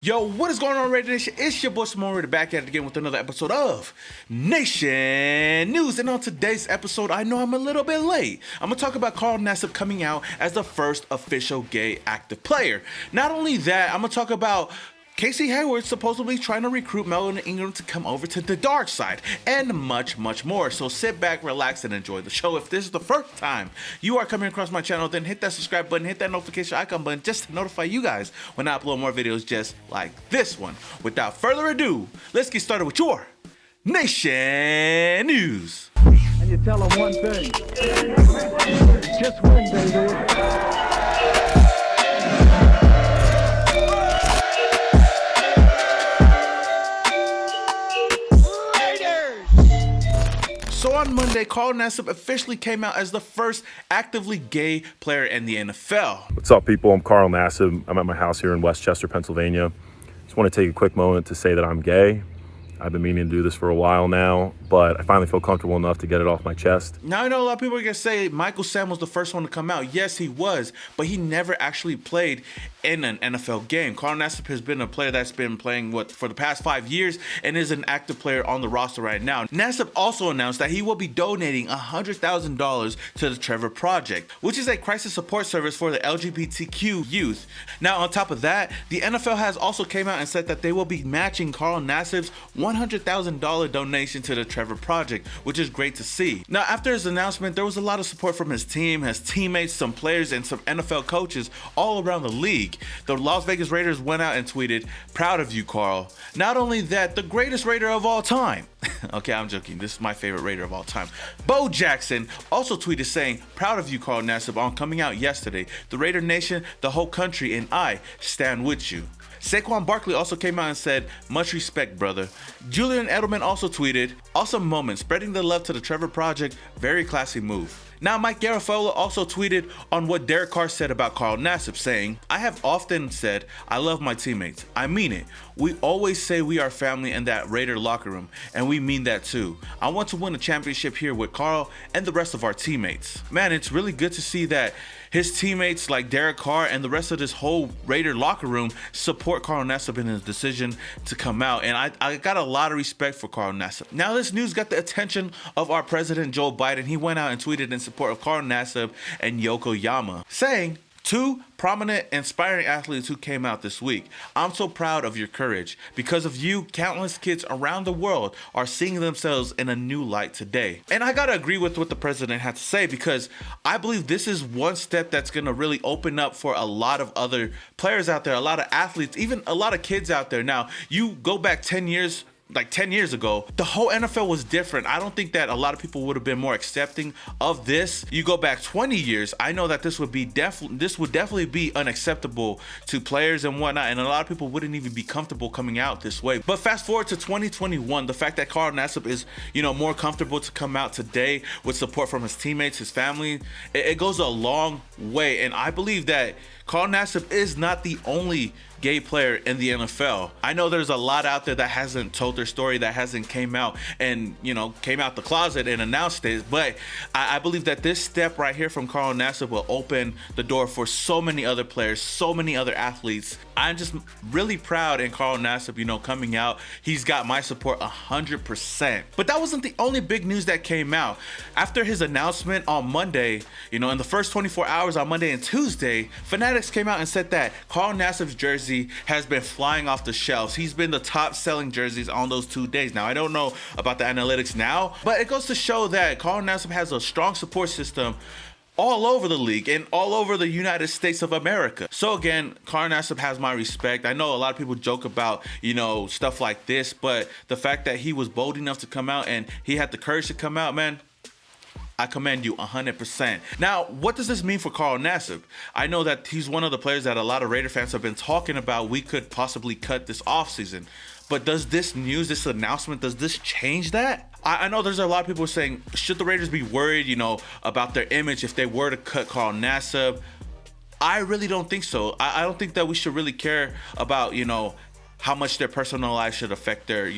Yo, what is going on, Raidernation? It's your boy Simone back at it again with another episode of Nation News. And on today's episode, I know I'm a little bit late. I'm going to talk about Carl Nassib coming out as the first official gay active player. Not only that, I'm going to talk about Casey Hayward supposedly trying to recruit Melvin Ingram to come over to the dark side, and much more. So sit back, relax, and enjoy the show. If this is the first time you are coming across my channel, then hit that subscribe button, hit that notification icon button just to notify you guys when I upload more videos just like this one. Without further ado, let's get started with your Nation News. And you tell them one thing, just win, baby. So on Monday, Carl Nassib officially came out as the first actively gay player in the NFL. What's up, people? I'm Carl Nassib. I'm at my house here in Westchester, Pennsylvania. Just want to take a quick moment to say that I'm gay. I've been meaning to do this for a while now, but I finally feel comfortable enough to get it off my chest. Now, I know a lot of people are going to say Michael Sam was the first one to come out. Yes, he was, but he never actually played in an NFL game. Carl Nassib has been a player that's been playing for the past 5 years and is an active player on the roster right now. Nassib also announced that he will be donating $100,000 to the Trevor Project, which is a crisis support service for the LGBTQ youth. Now, on top of that, the NFL has also came out and said that they will be matching Carl Nassib's $100,000 donation to the Trevor Project, which is great to see. Now, after his announcement, there was a lot of support from his team, his teammates, some players, and some NFL coaches all around the league. The Las Vegas Raiders went out and tweeted, "Proud of you, Carl. Not only that, the greatest Raider of all time." Okay, I'm joking. This is my favorite Raider of all time. Bo Jackson also tweeted saying, "Proud of you, Carl Nassib, on coming out yesterday. The Raider Nation, the whole country, and I stand with you." Saquon Barkley also came out and said, "Much respect, brother." Julian Edelman also tweeted, "Awesome moment, spreading the love to the Trevor Project, very classy move." Now, Mike Garafolo also tweeted on what Derek Carr said about Carl Nassib, saying, "I have often said I love my teammates. I mean it. We always say we are family in that Raider locker room, and we mean that too. I want to win a championship here with Carl and the rest of our teammates." Man, it's really good to see that his teammates like Derek Carr and the rest of this whole Raider locker room support Carl Nassib in his decision to come out, and I got a lot of respect for Carl Nassib. Now, this news got the attention of our president, Joe Biden. He went out and tweeted in support of Carl Nassib and Yokoyama, saying, "Two prominent, inspiring athletes who came out this week. I'm so proud of your courage. Because of you, countless kids around the world are seeing themselves in a new light today." And I gotta agree with what the president had to say, because I believe this is one step that's gonna really open up for a lot of other players out there, a lot of athletes, even a lot of kids out there. Now, you go back 10 years, like 10 years ago, the whole NFL was different. I don't think that a lot of people would have been more accepting of this. You go back 20 years, I know that this would definitely be unacceptable to players and whatnot, and a lot of people wouldn't even be comfortable coming out this way. But fast forward to 2021, the fact that Carl Nassib is, more comfortable to come out today with support from his teammates, his family, it goes a long way. And I believe that Carl Nassib is not the only gay player in the NFL. I know there's a lot out there that hasn't told their story, that hasn't came out and, came out the closet and announced it. But I believe that this step right here from Carl Nassib will open the door for so many other players, so many other athletes. I'm just really proud in Carl Nassib, coming out. He's got my support 100%. But that wasn't the only big news that came out. After his announcement on Monday, in the first 24 hours on Monday and Tuesday, Fanatics came out and said that Carl Nassib's jersey has been flying off the shelves. He's been the top selling jerseys on those 2 days. Now, I don't know about the analytics now, but it goes to show that Carl Nassib has a strong support system all over the league and all over the United States of America. So again, Carl Nassib has my respect. I know a lot of people joke about, stuff like this, but the fact that he was bold enough to come out and he had the courage to come out, man, I commend you 100%. Now, what does this mean for Carl Nassib? I know that he's one of the players that a lot of Raider fans have been talking about we could possibly cut this offseason. But does this news, this announcement, does this change that? I know there's a lot of people saying, should the Raiders be worried, about their image if they were to cut Carl Nassib? I really don't think so. I don't think that we should really care about, how much their personal life should affect their,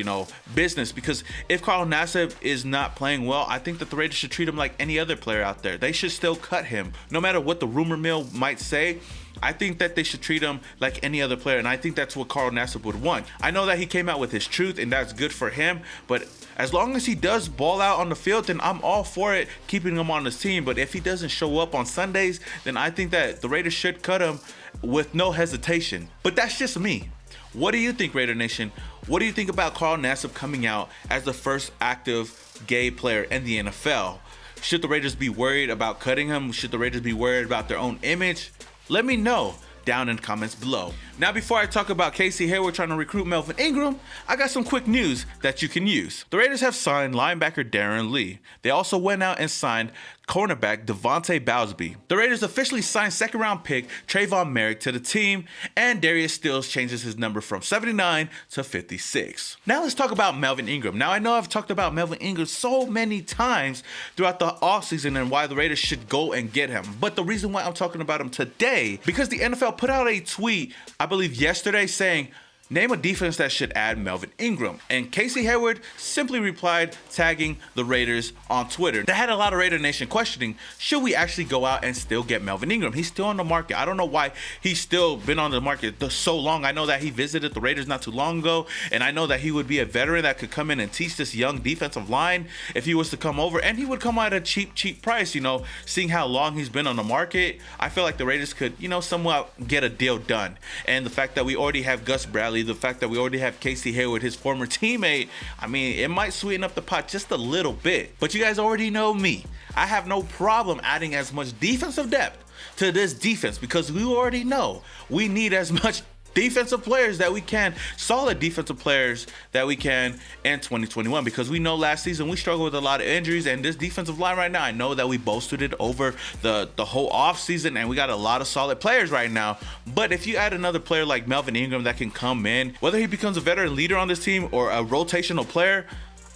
business. Because if Carl Nassib is not playing well, I think that the Raiders should treat him like any other player out there. They should still cut him. No matter what the rumor mill might say, I think that they should treat him like any other player, and I think that's what Carl Nassib would want. I know that he came out with his truth, and that's good for him, but as long as he does ball out on the field, then I'm all for it, keeping him on the team. But if he doesn't show up on Sundays, then I think that the Raiders should cut him with no hesitation. But that's just me. What do you think, Raider Nation? What do you think about Carl Nassib coming out as the first active gay player in the NFL? Should the Raiders be worried about cutting him? Should the Raiders be worried about their own image? Let me know down in the comments below. Now, before I talk about Casey Hayward trying to recruit Melvin Ingram, I got some quick news that you can use. The Raiders have signed linebacker Darren Lee. They also went out and signed cornerback Devontae Bowsby. The Raiders officially signed second-round pick Trayvon Merrick to the team, and Darius Stills changes his number from 79 to 56. Now let's talk about Melvin Ingram. Now I know I've talked about Melvin Ingram so many times throughout the offseason and why the Raiders should go and get him. But the reason why I'm talking about him today, because the NFL put out a tweet, I believe yesterday, saying, name a defense that should add Melvin Ingram. And Casey Hayward simply replied, tagging the Raiders on Twitter. That had a lot of Raider Nation questioning, should we actually go out and still get Melvin Ingram? He's still on the market. I don't know why he's still been on the market so long. I know that he visited the Raiders not too long ago, and I know that he would be a veteran that could come in and teach this young defensive line if he was to come over, and he would come out at a cheap price, you know, seeing how long he's been on the market. I feel like the Raiders could, you know, somewhat get a deal done. And the fact that we already have Gus Bradley, the fact that we already have Casey Hayward, his former teammate, I mean, it might sweeten up the pot just a little bit. But you guys already know me. I have no problem adding as much defensive depth to this defense because we already know we need as much defensive players that we can, solid defensive players that we can in 2021, because we know last season we struggled with a lot of injuries, and this defensive line right now, I know that we boasted it over the whole off season, and we got a lot of solid players right now. But if you add another player like Melvin Ingram that can come in, whether he becomes a veteran leader on this team or a rotational player,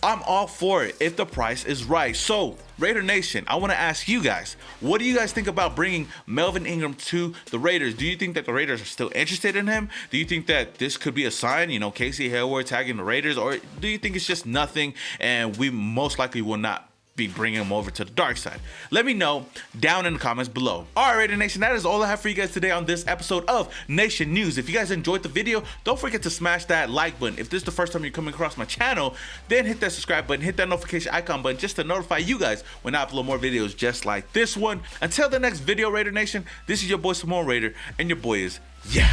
I'm all for it if the price is right. So, Raider Nation, I want to ask you guys, what do you guys think about bringing Melvin Ingram to the Raiders? Do you think that the Raiders are still interested in him? Do you think that this could be a sign, you know, Casey Hayward tagging the Raiders? Or do you think it's just nothing and we most likely will not be bringing him over to the dark side? Let me know down in the comments below. All right, Raider Nation, that is all I have for you guys today on this episode of Nation News. If you guys enjoyed the video, don't forget to smash that like button. If this is the first time you're coming across my channel, then hit that subscribe button, hit that notification icon button just to notify you guys when I upload more videos just like this one. Until the next video, Raider Nation, this is your boy Simone Raider, and your boy is, yeah.